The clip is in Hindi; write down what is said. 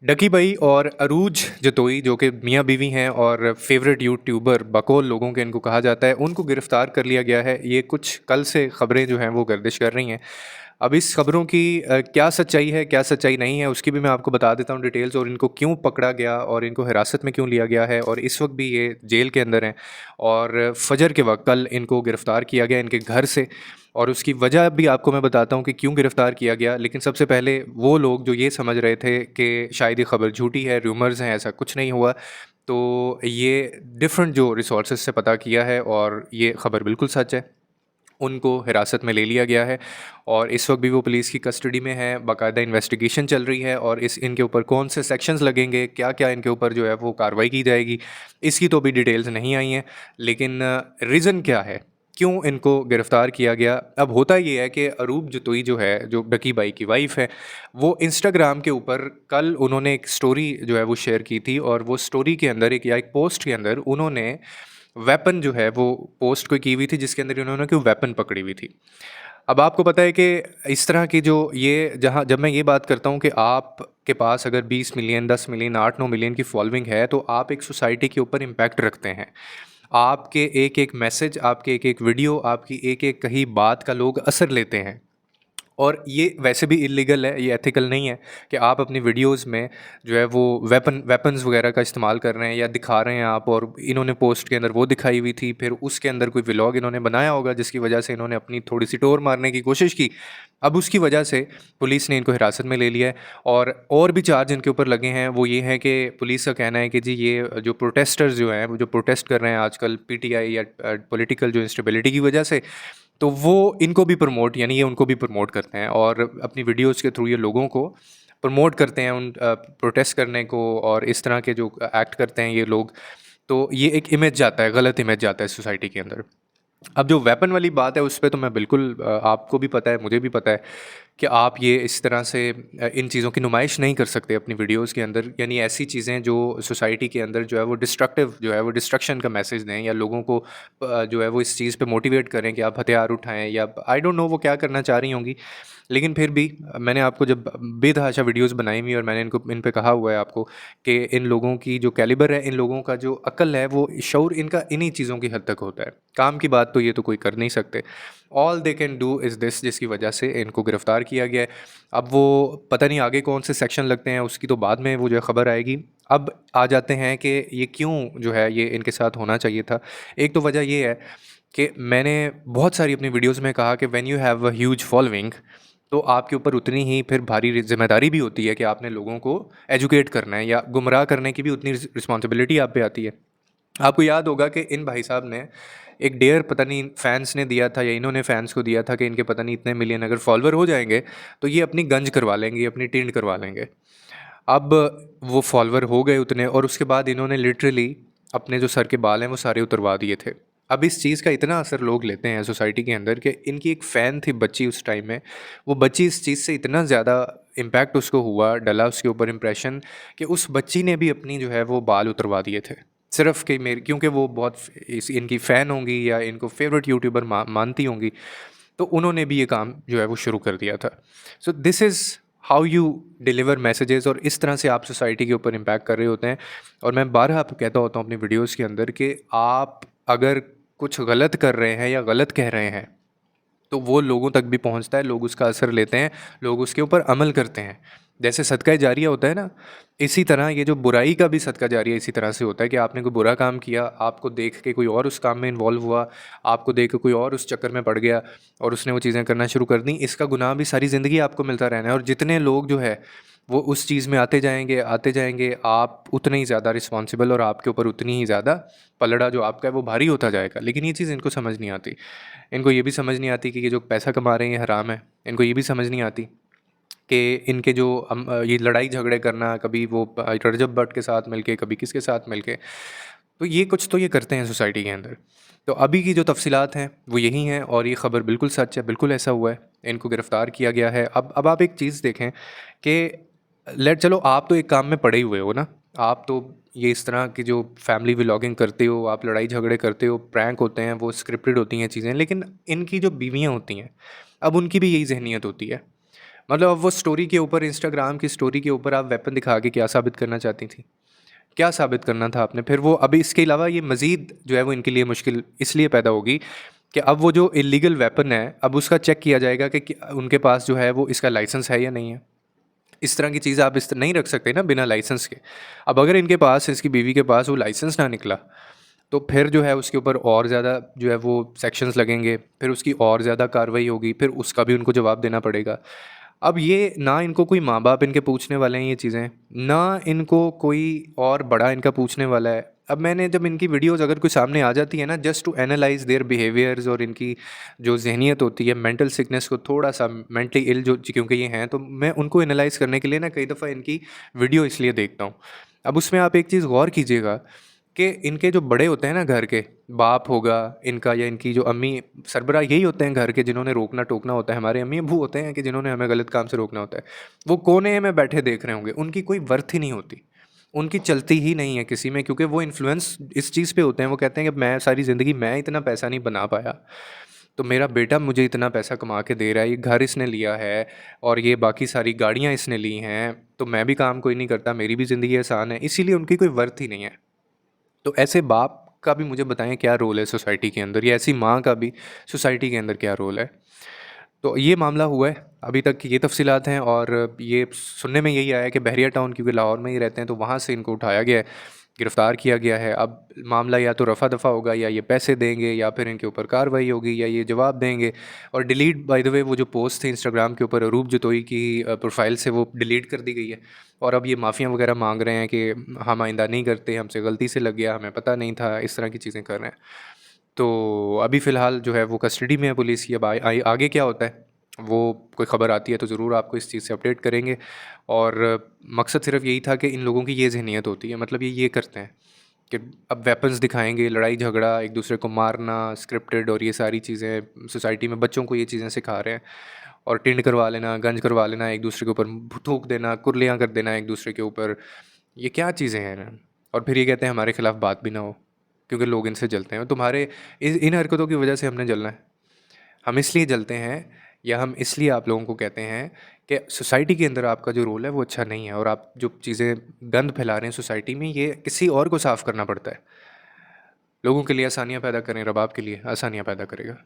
डकी भाई और अरूज जतोई जो कि मियाँ बीवी हैं और फेवरेट यूट्यूबर बकौल लोगों के इनको कहा जाता है, उनको गिरफ़्तार कर लिया गया है। ये कुछ कल से ख़बरें जो हैं वो गर्दिश कर रही हैं। अब इस ख़बरों की क्या सच्चाई है, क्या सच्चाई नहीं है, उसकी भी मैं आपको बता देता हूँ डिटेल्स, और इनको क्यों पकड़ा गया और इनको हिरासत में क्यों लिया गया है और इस वक्त भी ये जेल के अंदर हैं। और फजर के वक्त कल इनको गिरफ़्तार किया गया इनके घर से, और उसकी वजह भी आपको मैं बताता हूँ कि क्यों गिरफ़्तार किया गया। लेकिन सबसे पहले वो लोग जो ये समझ रहे थे कि शायद ये ख़बर झूठी है, रूमर्स हैं, ऐसा कुछ नहीं हुआ, तो ये डिफरेंट जो रिसोर्सेज से पता किया है और ये ख़बर बिल्कुल सच है। उनको हिरासत में ले लिया गया है और इस वक्त भी वो पुलिस की कस्टडी में है। बाकायदा इन्वेस्टिगेशन चल रही है और इस इनके ऊपर कौन से सेक्शंस लगेंगे, क्या क्या इनके ऊपर जो है वो कार्रवाई की जाएगी, इसकी तो अभी डिटेल्स नहीं आई हैं। लेकिन रीज़न क्या है, क्यों इनको गिरफ़्तार किया गया? अब होता ये है कि अरूप जतोई जो है, जो डकी बाई की वाइफ़ है, वो इंस्टाग्राम के ऊपर कल उन्होंने एक स्टोरी जो है वो शेयर की थी, और वो स्टोरी के अंदर एक पोस्ट के अंदर उन्होंने वेपन जो है वो पोस्ट कोई की हुई थी, जिसके अंदर उन्होंने कोई वेपन पकड़ी हुई थी। अब आपको पता है कि इस तरह की जो ये जहाँ जब मैं ये बात करता हूँ कि आपके पास अगर 20 मिलियन, 10 मिलियन, 8-9 मिलियन की फॉलोइंग है, तो आप एक सोसाइटी के ऊपर इम्पैक्ट रखते हैं। आपके एक-एक मैसेज, आपके एक-एक वीडियो, आपकी एक-एक कही बात का लोग असर लेते हैं। और ये वैसे भी इल्लीगल है, ये एथिकल नहीं है कि आप अपनी वीडियोस में जो है वो वेपन्स वगैरह का इस्तेमाल कर रहे हैं या दिखा रहे हैं आप। और इन्होंने पोस्ट के अंदर वो दिखाई हुई थी, फिर उसके अंदर कोई व्लॉग इन्होंने बनाया होगा जिसकी वजह से इन्होंने अपनी थोड़ी सी टोर मारने की कोशिश की। अब उसकी वजह से पुलिस ने इनको हिरासत में ले लिया है। और भी चार्ज इनके ऊपर लगे हैं, वो ये है कि पुलिस का कहना है कि जी ये जो प्रोटेस्टर्स जो हैं, वो जो प्रोटेस्ट कर रहे हैं आजकल पीटीआई या पॉलिटिकल जो इंस्टेबिलिटी की वजह से, तो वो इनको भी प्रमोट, यानी ये उनको भी प्रमोट करते हैं और अपनी वीडियोज़ के थ्रू ये लोगों को प्रमोट करते हैं उन प्रोटेस्ट करने को, और इस तरह के जो एक्ट करते हैं ये लोग। तो ये एक इमेज जाता है, गलत इमेज जाता है सोसाइटी के अंदर। अब जो वेपन वाली बात है उस पे तो मैं बिल्कुल, आपको भी पता है, मुझे भी पता है कि आप ये इस तरह से इन चीज़ों की नुमाइश नहीं कर सकते अपनी वीडियोज़ के अंदर। यानी ऐसी चीज़ें जो सोसाइटी के अंदर जो है वो डिस्ट्रक्टिव जो है वो डिस्ट्रक्शन का मैसेज दें, या लोगों को जो है वो इस चीज़ पे मोटिवेट करें कि आप हथियार उठाएं, या आई डोंट नो वो क्या करना चाह रही होंगी। लेकिन फिर भी मैंने आपको जब बेतहाशा वीडियोज़ बनाई हुई, और मैंने इनको इन पे कहा हुआ है आपको कि इन लोगों की जो कैलिबर है, इन लोगों का जो अक्ल है, वो शऊर इनका इन्हीं चीज़ों की हद तक होता है। काम की बात तो ये तो कोई कर नहीं सकते। All they can do is this, जिसकी वजह से इनको गिरफ़्तार किया गया है। अब वो पता नहीं आगे कौन से सेक्शन लगते हैं, उसकी तो बाद में वो जो है ख़बर आएगी। अब आ जाते हैं कि ये क्यों जो है ये इनके साथ होना चाहिए था। एक तो वजह ये है कि मैंने बहुत सारी अपनी वीडियोज़ में कहा कि when you have a huge following, तो आपके ऊपर उतनी ही फिर भारी ज़िम्मेदारी भी होती है कि आपने लोगों को एजुकेट करना है, या गुमराह करने की भी उतनी रिस्पॉन्सिबिलिटी आप पे आती है। आपको याद होगा कि इन भाई साहब ने एक डेयर, पता नहीं फैंस ने दिया था या इन्होंने फैंस को दिया था, कि इनके पता नहीं इतने मिलियन अगर फॉलोवर हो जाएंगे तो ये अपनी गंज करवा लेंगे, अपनी टिंड करवा लेंगे। अब वो फॉलोवर हो गए उतने, और उसके बाद इन्होंने लिटरली अपने जो सर के बाल हैं वो सारे उतरवा दिए थे। अब इस चीज़ का इतना असर लोग लेते हैं सोसाइटी के अंदर कि इनकी एक फ़ैन थी बच्ची उस टाइम में, वो बच्ची इस चीज़ से इतना ज़्यादा इम्पैक्ट उसको हुआ, डला उसके ऊपर इम्प्रेशन, कि उस बच्ची ने भी अपनी जो है वो बाल उतरवा दिए थे। सिर्फ़ कि मेरे, क्योंकि वो बहुत इनकी फ़ैन होंगी या इनको फेवरेट यूट्यूबर मानती होंगी, तो उन्होंने भी ये काम जो है वो शुरू कर दिया था। So this is how you deliver messages, और इस तरह से आप सोसाइटी के ऊपर इम्पैक्ट कर रहे होते हैं। और मैं बारहा आपको कहता होता हूँ अपनी वीडियोज़ के अंदर कि आप अगर कुछ गलत कर रहे हैं या गलत कह रहे हैं, तो वो लोगों तक भी पहुंचता है, लोग उसका असर लेते हैं, लोग उसके ऊपर अमल करते हैं। जैसे सदका जारिया होता है ना, इसी तरह ये जो बुराई का भी सदका जारिया इसी तरह से होता है कि आपने कोई बुरा काम किया, आपको देख के कोई और उस काम में इन्वॉल्व हुआ, आपको देख के कोई और उस चक्कर में पड़ गया और उसने वो चीज़ें करना शुरू कर दी, इसका गुनाह भी सारी ज़िंदगी आपको मिलता रहना है। और जितने लोग जो है वो उस चीज़ में आते जाएंगे, आप उतने ही ज़्यादा रिस्पॉन्सिबल, और आपके ऊपर उतनी ही ज़्यादा पलड़ा जो आपका है वो भारी होता जाएगा। लेकिन ये चीज़ इनको समझ नहीं आती। इनको ये भी समझ नहीं आती कि ये जो पैसा कमा रहे हैं ये हराम है। इनको ये भी समझ नहीं आती कि इनके जो ये लड़ाई झगड़े करना, कभी वो रजब भट्ट के साथ मिलके, कभी किसके साथ मिलके, तो ये कुछ तो ये करते हैं सोसाइटी के अंदर। तो अभी की जो तफसीलात हैं वो यही हैं, और ये ख़बर बिल्कुल सच है, बिल्कुल ऐसा हुआ है। इनको गिरफ़्तार किया गया है। अब आप एक चीज़ देखें कि चलो आप तो एक काम में पड़े ही हुए हो ना, आप तो ये इस तरह की जो फैमिली व्लॉगिंग करते हो, आप लड़ाई झगड़े करते हो, प्रैंक होते हैं, वो स्क्रिप्टेड होती हैं चीज़ें। लेकिन इनकी जो बीवियाँ होती हैं, अब उनकी भी यही ज़हनियत होती है। मतलब अब वो स्टोरी के ऊपर, इंस्टाग्राम की स्टोरी के ऊपर आप वेपन दिखा के क्या साबित करना चाहती थी? क्या साबित करना था आपने? फिर वो अभी इसके अलावा ये मज़ीद जो है वो इनके लिए मुश्किल इसलिए पैदा होगी कि अब वो जो इल्लीगल वेपन है, अब उसका चेक किया जाएगा कि उनके पास जो है वो इसका लाइसेंस है या नहीं है। इस तरह की चीज़ आप इस नहीं रख सकते ना बिना लाइसेंस के। अब अगर इनके पास, इसकी बीवी के पास वो लाइसेंस ना निकला, तो फिर जो है उसके ऊपर और ज़्यादा जो है वो सेक्शंस लगेंगे, फिर उसकी और ज़्यादा कार्रवाई होगी, फिर उसका भी उनको जवाब देना पड़ेगा। अब ये ना इनको कोई माँ-बाप इनके पूछने वाले हैं ये चीज़ें, ना इनको कोई और बड़ा इनका पूछने वाला है। अब मैंने जब इनकी वीडियोज़ अगर कोई सामने आ जाती है ना, just to analyze their behaviours और इनकी जो ज़हनियत होती है, मेंटल सिकनेस को थोड़ा-सा, मेंटली इल जो क्योंकि ये हैं, तो मैं उनको एनालाइज़ करने के लिए ना कई दफ़ा इनकी वीडियो इसलिए देखता हूँ। अब उसमें आप एक चीज़ गौर कीजिएगा कि इनके जो बड़े होते हैं ना घर के, बाप होगा इनका या इनकी जो अम्मी, सरबराह यही होते हैं घर के जिन्होंने रोकना टोकना होता है। हमारे अम्मी-अब्बू होते हैं कि जिन्होंने हमें गलत काम से रोकना होता है। वो कोने में बैठे देख रहे होंगे, उनकी कोई वर्थ ही नहीं होती। उनकी चलती ही नहीं है किसी में, क्योंकि वो इन्फ्लुएंस इस चीज़ पे होते हैं। वो कहते हैं कि मैं सारी ज़िंदगी मैं इतना पैसा नहीं बना पाया, तो मेरा बेटा मुझे इतना पैसा कमा के दे रहा है, ये घर इसने लिया है और ये बाकी सारी गाड़ियाँ इसने ली हैं, तो मैं भी काम कोई नहीं करता, मेरी भी ज़िंदगी आसान है। इसीलिए उनकी कोई वर्थ ही नहीं है। तो ऐसे बाप का भी मुझे बताएं क्या रोल है सोसाइटी के अंदर, या ऐसी माँ का भी सोसाइटी के अंदर क्या रोल है। तो ये मामला हुआ है, अभी तक ये तफसीलात हैं, और ये सुनने में यही आया है कि बहरिया टाउन, क्योंकि लाहौर में ही रहते हैं, तो वहाँ से इनको उठाया गया है, गिरफ़्तार किया गया है। अब मामला या तो रफ़ा दफ़ा होगा, या ये पैसे देंगे, या फिर इनके ऊपर कार्रवाई होगी, या ये जवाब देंगे। और डिलीट, बाय द वे, वो जो पोस्ट थी इंस्टाग्राम के ऊपर अरूप जतोई की प्रोफाइल से, वो डिलीट कर दी गई है। और अब ये माफ़ियाँ वगैरह मांग रहे हैं कि हम आइंदा नहीं करते, हमसे गलती से लग गया, हमें पता नहीं था, इस तरह की चीज़ें कर रहे हैं। तो अभी फ़िलहाल जो है वो कस्टडी में है पुलिस की। अब आगे क्या होता है, वो कोई ख़बर आती है तो ज़रूर आपको इस चीज़ से अपडेट करेंगे। और मकसद सिर्फ़ यही था कि इन लोगों की ये ज़हनियत होती है, मतलब ये करते हैं कि अब वेपन्स दिखाएँगे, लड़ाई झगड़ा, एक दूसरे को मारना, स्क्रिप्टेड, और ये सारी चीज़ें सोसाइटी में बच्चों को ये चीज़ें सिखा रहे हैं। और टिंड करवा लेना, गंज करवा लेना, एक दूसरे के ऊपर थूक देना, कुर्लियाँ कर देना एक दूसरे के ऊपर, ये क्या चीज़ें हैं ना। और फिर ये कहते हैं हमारे खिलाफ़ बात भी ना हो, क्योंकि लोग इनसे जलते हैं। तुम्हारे इन हरकतों की वजह से हमने जलना है। हम इसलिए जलते हैं, या हम इसलिए आप लोगों को कहते हैं कि सोसाइटी के अंदर आपका जो रोल है वो अच्छा नहीं है, और आप जो चीज़ें गंद फैला रहे हैं सोसाइटी में, ये किसी और को साफ़ करना पड़ता है। लोगों के लिए आसानियाँ पैदा करें, रब आपके लिए आसानियाँ पैदा करेगा।